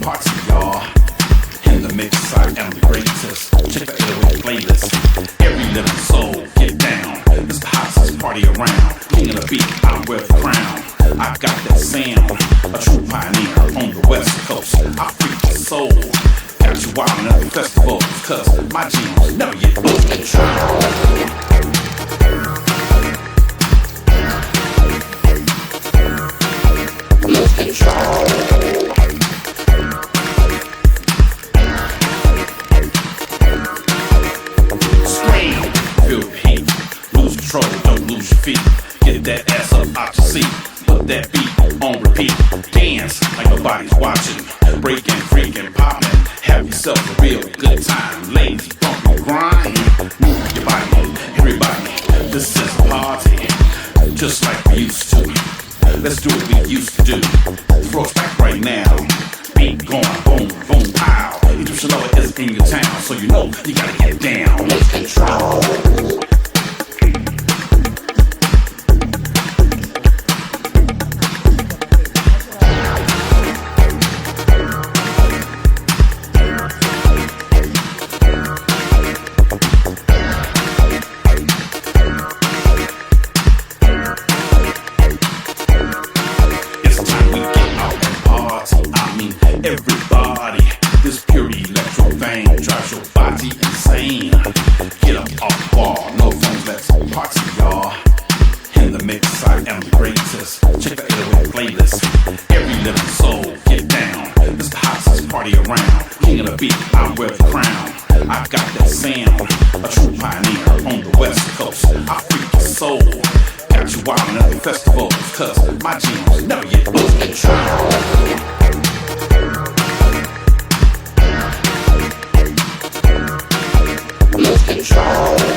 party, y'all. In the mix, I am the greatest. Check the 808 playlist. Every living soul, get down. It's the hottest party around. King of the beat, I wear the crown. I've got that sound, a true pioneer on the West Coast. I freak the soul. Got you wildin' at the festivals, cause my jams never get old control. Lose control. Scream, feel the heat. Lose control, don't lose your feet. Get that ass up out your seat. Put that beat on repeat. Dance like nobody's watching. Breaking, freaking, popping. Have yourself a real good time. Ladies, bump and grind. Move your body, everybody. This is a party, just like we used to. Let's do what we used to do. Throw us back right now. Beat going, boom, boom, pow. You do know it is in your town, so you know you gotta get down. Lose control. Everybody, this pure electro thing drives your body insane. Get up off the wall, no phones, let's party, y'all. In the mix, I am the greatest. Check the 808 playlist. Every living soul, get down. It's the hottest party around. King of the beat, I wear the crown. I've got that sound, a true pioneer on the West Coast. I freak the soul. Got you wildin' at the festivals, cause my jams never get lose control. Lose control.